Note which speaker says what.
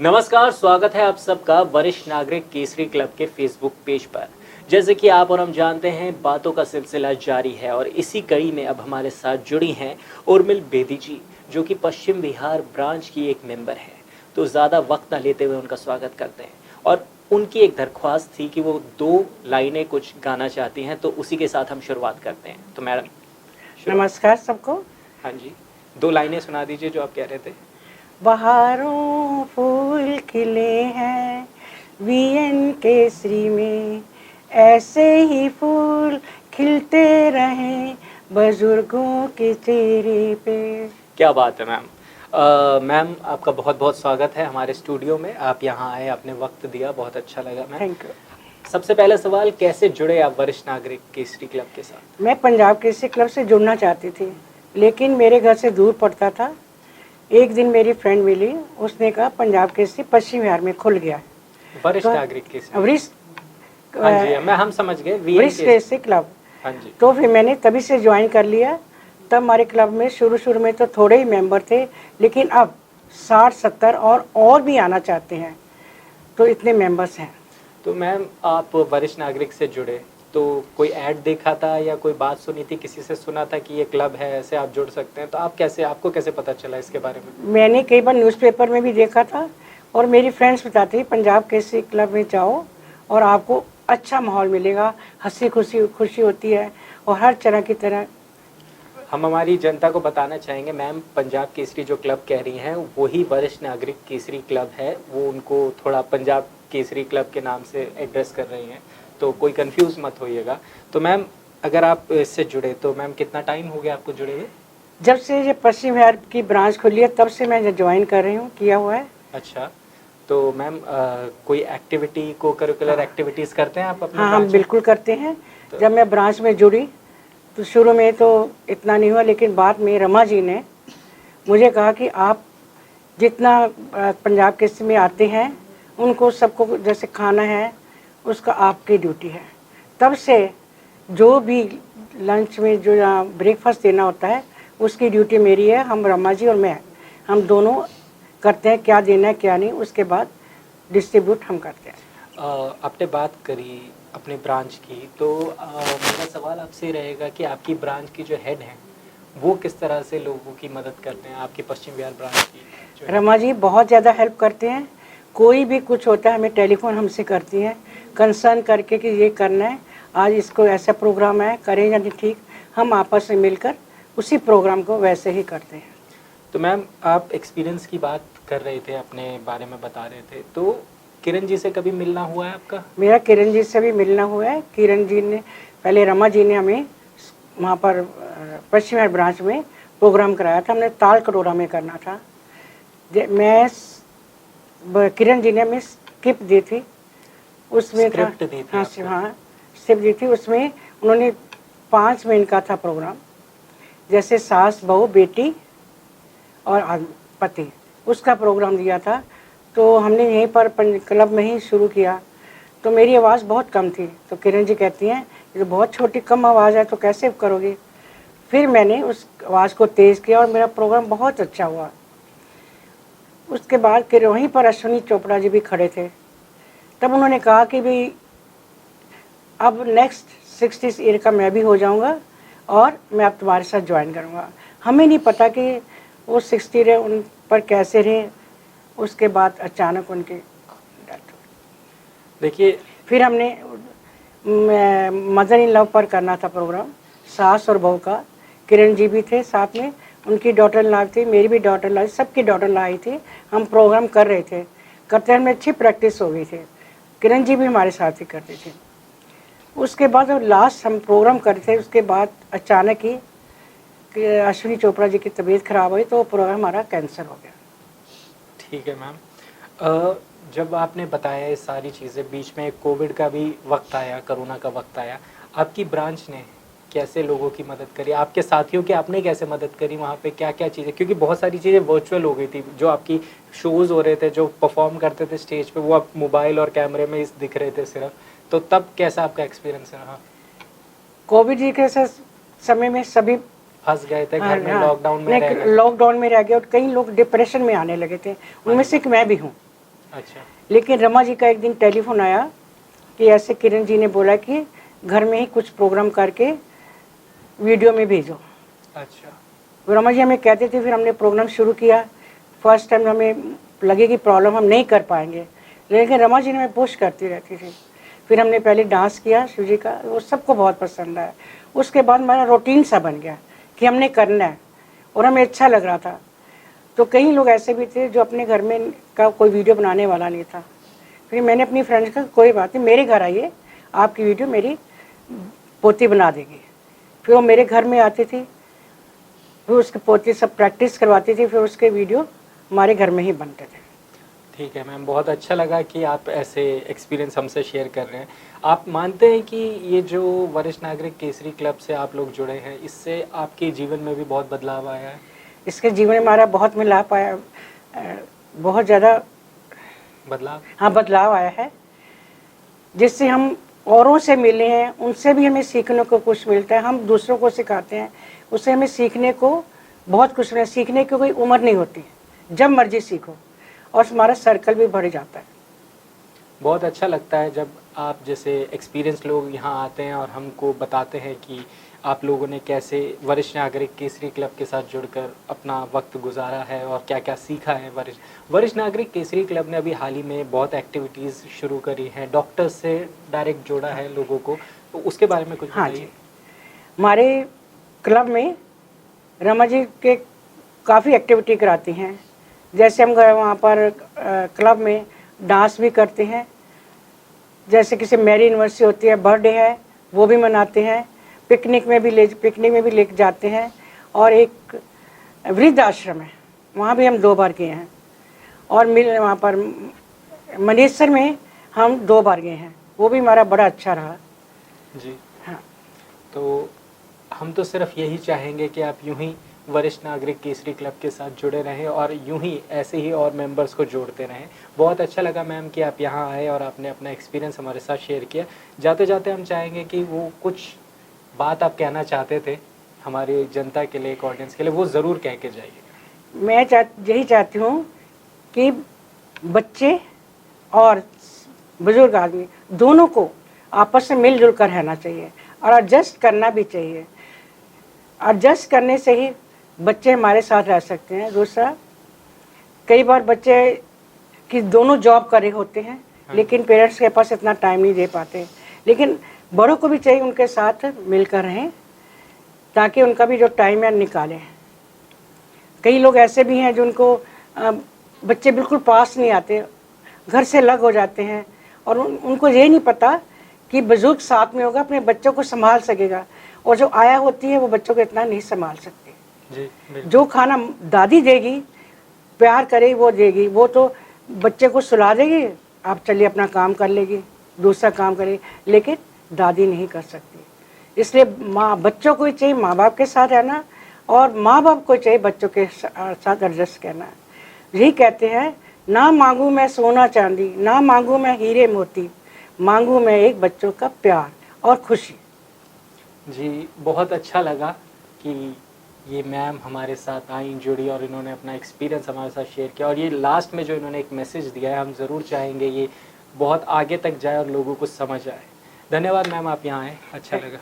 Speaker 1: नमस्कार, स्वागत है आप सबका वरिष्ठ नागरिक केसरी क्लब के फेसबुक पेज पर। जैसे कि आप और हम जानते हैं, बातों का सिलसिला जारी है और इसी कड़ी में अब हमारे साथ जुड़ी हैं उर्मिल बेदी जी, जो कि पश्चिम बिहार ब्रांच की एक मेंबर है। तो ज़्यादा वक्त न लेते हुए उनका स्वागत करते हैं और उनकी एक दरख्वास्त थी कि वो 2 लाइनें कुछ गाना चाहती हैं, तो उसी के साथ हम शुरुआत करते हैं। तो मैडम
Speaker 2: नमस्कार सबको।
Speaker 1: हाँ जी, 2 लाइनें सुना दीजिए जो आप कह रहे थे।
Speaker 2: बहारों फूल खिले हैं वीएन केसरी में, ऐसे ही फूल खिलते रहें बुजुर्गों के चेहरे पे।
Speaker 1: क्या बात है मैम। मैम आपका बहुत बहुत स्वागत है हमारे स्टूडियो में। आप यहाँ आए, आपने वक्त दिया, बहुत अच्छा लगा मैम।
Speaker 2: Thank you.
Speaker 1: सबसे पहला सवाल, कैसे जुड़े आप वरिष्ठ नागरिक केसरी क्लब के साथ?
Speaker 2: मैं पंजाब केसरी क्लब से जुड़ना चाहती थी, लेकिन मेरे घर से दूर पड़ता था। एक दिन मेरी फ्रेंड मिली, उसने कहा पंजाब केसरी पश्चिम बिहार में खुल गया है।
Speaker 1: वरिष्ठ
Speaker 2: तो
Speaker 1: नागरिक केसरी,
Speaker 2: वरिष्ठ
Speaker 1: हाँ जी, हम समझ गए,
Speaker 2: वरिष्ठ केसरी क्लब।
Speaker 1: हाँ जी।
Speaker 2: तो फिर मैंने तभी से ज्वाइन कर लिया। तब हमारे क्लब में शुरू में तो थोड़े ही मेंबर थे, लेकिन अब 60-70 और भी आना चाहते हैं, तो इतने मेंबर्स हैं।
Speaker 1: तो मैम आप वरिष्ठ नागरिक से जुड़े तो कोई ऐड देखा था या कोई बात सुनी थी, किसी से सुना था कि ये क्लब है, ऐसे आप जुड़ सकते हैं, तो आपको कैसे पता चला इसके बारे में?
Speaker 2: मैंने कई बार न्यूज़पेपर में भी देखा था और मेरी फ्रेंड्स बताती थी पंजाब केसरी क्लब में जाओ और आपको अच्छा माहौल मिलेगा, हंसी खुशी होती है और हर तरह की तरह।
Speaker 1: हम हमारी जनता को बताना चाहेंगे मैम, पंजाब केसरी जो क्लब कह रही हैं वही वरिष्ठ नागरिक केसरी क्लब है। वो उनको थोड़ा पंजाब केसरी क्लब के नाम से एड्रेस कर रही हैं, तो कोई कंफ्यूज मत होइएगा। तो मैम अगर आप इससे जुड़े तो मैम कितना टाइम हो गया आपको जुड़े हुए?
Speaker 2: जब से ये पश्चिम बिहार की ब्रांच खुली है तब से मैं ज्वाइन कर रही हूँ, किया हुआ है।
Speaker 1: अच्छा, तो मैम कोई एक्टिविटी, को करिकुलर एक्टिविटीज़ करते हैं आप अपने
Speaker 2: हाँ, हम
Speaker 1: ब्रांच में?
Speaker 2: बिल्कुल करते हैं। जब मैं ब्रांच में जुड़ी तो शुरू में तो इतना नहीं हुआ, लेकिन बाद में रमा जी ने मुझे कहा कि आप जितना पंजाब केसरी में आते हैं उनको सबको जैसे खाना है उसका आपकी ड्यूटी है। तब से जो भी लंच में जो ब्रेकफास्ट देना होता है उसकी ड्यूटी मेरी है। हम रमा जी और मैं, हम दोनों करते हैं क्या देना है क्या नहीं, उसके बाद डिस्ट्रीब्यूट हम करते हैं।
Speaker 1: आपने बात करी अपने ब्रांच की, तो मेरा सवाल आपसे रहेगा कि आपकी ब्रांच की जो हेड हैं वो किस तरह से लोगों की मदद करते हैं, आपकी पश्चिम बिहार ब्रांच की जो
Speaker 2: रमा जी बहुत ज़्यादा हेल्प करते हैं। कोई भी कुछ होता है हमें टेलीफोन हमसे करती हैं, कंसर्न करके कि ये करना है, आज इसको ऐसा प्रोग्राम है, करें या नहीं ठीक, हम आपस में मिलकर उसी प्रोग्राम को वैसे ही करते हैं।
Speaker 1: तो मैम आप एक्सपीरियंस की बात कर रहे थे, अपने बारे में बता रहे थे, तो किरण जी से कभी मिलना हुआ है आपका?
Speaker 2: मेरा किरण जी से भी मिलना हुआ है। किरण जी ने पहले रमा जी ने हमें वहाँ पर पश्चिम बिहार ब्रांच में प्रोग्राम कराया था, हमने ताल कटोरा में करना था। किरण जी ने हमें स्क्रिप्ट दी थी, उसमें था
Speaker 1: स्क्रिप्ट दी थी
Speaker 2: हाँ
Speaker 1: आपको?
Speaker 2: हाँ स्क्रिप्ट दी थी। उसमें उन्होंने 5 मिनट का था प्रोग्राम, जैसे सास बहू बेटी और पति, उसका प्रोग्राम दिया था। तो हमने यहीं पर क्लब में ही शुरू किया। तो मेरी आवाज़ बहुत कम थी, तो किरण जी कहती हैं ये बहुत छोटी कम आवाज़ है तो कैसे करोगे। फिर मैंने उस आवाज़ को तेज़ किया और मेरा प्रोग्राम बहुत अच्छा हुआ। उसके बाद फिर वहीं पर अश्विनी चोपड़ा जी भी खड़े थे। तब उन्होंने कहा कि भाई अब नेक्स्ट 60 ईयर का मैं भी हो जाऊंगा और मैं अब तुम्हारे साथ ज्वाइन करूंगा। हमें नहीं पता कि वो 60 रहे, उन पर कैसे रहे। उसके बाद अचानक उनके डेथ हो।
Speaker 1: देखिए,
Speaker 2: फिर हमने मदर इन लव पर करना था प्रोग्राम, सास और बहू का। किरण जी भी थे साथ में, उनकी डॉटर लाई थी, मेरी भी डॉटर लाई, सबकी डॉटर लाई थी। हम प्रोग्राम कर रहे थे, करते हमें अच्छी प्रैक्टिस हो गई थी। किरण जी भी हमारे साथ ही करते थे। उसके बाद लास्ट हम प्रोग्राम करते थे, उसके बाद अचानक ही अश्विनी चोपड़ा जी की तबीयत खराब हुई तो प्रोग्राम हमारा कैंसिल हो गया।
Speaker 1: ठीक है मैम। जब आपने बताया ये सारी चीज़ें, बीच में कोविड का भी वक्त आया, कोरोना का वक्त आया, आपकी ब्रांच ने कैसे लोगों की मदद करी? आपके साथियों की आपने कैसे मदद करी वहाँ पे? क्या क्या चीज़ें, क्योंकि बहुत सारी चीज़ें वर्चुअल हो गई थी, जो आपकी शोज़ हो रहे थे, जो परफॉर्म करते थे स्टेज पे, वो आप मोबाइल और कैमरे में दिख रहे थे सिर्फ। तो तब कैसा आपका एक्सपीरियंस रहा?
Speaker 2: कोविड जी के समय में सभी
Speaker 1: फंस गए थे घर में, लॉकडाउन में रह गए?
Speaker 2: लॉकडाउन में रह गए और कई लोग डिप्रेशन में आने लगे थे, उनमें से एक मैं भी हूँ।
Speaker 1: अच्छा।
Speaker 2: लेकिन रमा जी का एक दिन टेलीफोन आया कि ऐसे किरण जी ने बोला कि घर में ही कुछ प्रोग्राम करके वीडियो में भेजो।
Speaker 1: अच्छा।
Speaker 2: तो रमा जी हमें कहते थे, फिर हमने प्रोग्राम शुरू किया। फर्स्ट टाइम हमें लगे कि प्रॉब्लम हम नहीं कर पाएंगे, लेकिन रमा जी ने हमें पुश करती रहती थी। फिर हमने पहले डांस किया शिव जी का, वो सबको बहुत पसंद आया। उसके बाद हमारा रूटीन सा बन गया कि हमने करना है और हमें अच्छा लग रहा था। तो कई लोग ऐसे भी थे जो अपने घर में का कोई वीडियो बनाने वाला नहीं था। फिर मैंने अपनी फ्रेंड्स का, कोई बात नहीं, मेरे घर आइए, आपकी वीडियो मेरी पोती बना देगी। फिर वो मेरे घर में आती थी, फिर उसके पोती सब प्रैक्टिस करवाती थी, फिर उसके वीडियो हमारे घर में ही बनते थे।
Speaker 1: ठीक है मैम, बहुत अच्छा लगा कि आप ऐसे एक्सपीरियंस हमसे शेयर कर रहे हैं। आप मानते हैं कि ये जो वरिष्ठ नागरिक केसरी क्लब से आप लोग जुड़े हैं, इससे आपके जीवन में भी बहुत बदलाव आया है?
Speaker 2: इसके जीवन में हमारा बहुत मिलाप आया, बहुत ज़्यादा
Speaker 1: बदलाव?
Speaker 2: हाँ बदलाव आया है, जिससे हम औरों से मिले हैं, उनसे भी हमें सीखने को कुछ मिलता है। हम दूसरों को सिखाते हैं, उससे हमें सीखने को बहुत कुछ मिलता है। सीखने की कोई उम्र नहीं होती, जब मर्जी सीखो, और हमारा सर्कल भी बढ़ जाता है।
Speaker 1: बहुत अच्छा लगता है जब आप जैसे एक्सपीरियंस लोग यहाँ आते हैं और हमको बताते हैं कि आप लोगों ने कैसे वरिष्ठ नागरिक केसरी क्लब के साथ जुड़कर अपना वक्त गुजारा है और क्या क्या सीखा है। वरिष्ठ नागरिक केसरी क्लब ने अभी हाल ही में बहुत एक्टिविटीज़ शुरू करी हैं, डॉक्टर्स से डायरेक्ट जोड़ा है लोगों को, तो उसके बारे में कुछ
Speaker 2: हाँ जी,
Speaker 1: बताइए।
Speaker 2: हमारे क्लब में रमा जी के काफ़ी एक्टिविटी कराती हैं। जैसे हम वहाँ पर क्लब में डांस भी करते हैं, जैसे किसी मैरी यूनिवर्सिटी होती है, बर्थडे है, वो भी मनाते हैं। पिकनिक में भी ले जाते हैं। और एक वृद्ध आश्रम है, वहाँ भी हम 2 बार गए हैं। और वहाँ पर मनेसर में हम 2 बार गए हैं, वो भी हमारा बड़ा अच्छा रहा
Speaker 1: जी
Speaker 2: हाँ।
Speaker 1: तो हम तो सिर्फ यही चाहेंगे कि आप यूं ही वरिष्ठ नागरिक केसरी क्लब के साथ जुड़े रहें और यूं ही ऐसे ही और मेंबर्स को जोड़ते रहें। बहुत अच्छा लगा मैम कि आप यहाँ आए और आपने अपना एक्सपीरियंस हमारे साथ शेयर किया। जाते जाते हम चाहेंगे कि वो कुछ बात आप कहना चाहते थे हमारी जनता के लिए, एक ऑडियंस के लिए, वो ज़रूर कह के जाइएगा।
Speaker 2: मैं यही चाहती हूँ कि बच्चे और बुजुर्ग आदमी दोनों को आपस में मिलजुल कर रहना चाहिए और एडजस्ट करना भी चाहिए। एडजस्ट करने से ही बच्चे हमारे साथ रह सकते हैं। दूसरा, कई बार बच्चे कि दोनों जॉब कर रहे होते हैं, लेकिन पेरेंट्स के पास इतना टाइम नहीं दे पाते, लेकिन बड़ों को भी चाहिए उनके साथ मिलकर रहें, ताकि उनका भी जो टाइम है निकालें। कई लोग ऐसे भी हैं जिनको बच्चे बिल्कुल पास नहीं आते, घर से अलग हो जाते हैं, और उनको ये नहीं पता कि बुजुर्ग साथ में होगा, अपने बच्चों को संभाल सकेगा, और जो आया होती है वो बच्चों को इतना नहीं संभाल सकती।
Speaker 1: जी,
Speaker 2: जो खाना दादी देगी, प्यार करे वो देगी, वो तो बच्चे को सुला देगी, आप चलिए अपना काम कर लेगी, दूसरा काम करेगी, लेकिन दादी नहीं कर सकती। इसलिए बच्चों को चाहिए माँ बाप के साथ रहना, और माँ बाप को चाहिए बच्चों के साथ एडजस्ट करना। यही कहते हैं, ना मांगू मैं सोना चांदी, ना मांगू मैं हीरे मोती, मांगू मैं एक बच्चों का प्यार और खुशी।
Speaker 1: जी, बहुत अच्छा लगा कि ये मैम हमारे साथ आई, जुड़ी और इन्होंने अपना एक्सपीरियंस हमारे साथ शेयर किया, और ये लास्ट में जो इन्होंने एक मैसेज दिया है, हम ज़रूर चाहेंगे ये बहुत आगे तक जाए और लोगों को समझ आए। धन्यवाद मैम, आप यहाँ आए, अच्छा लगा।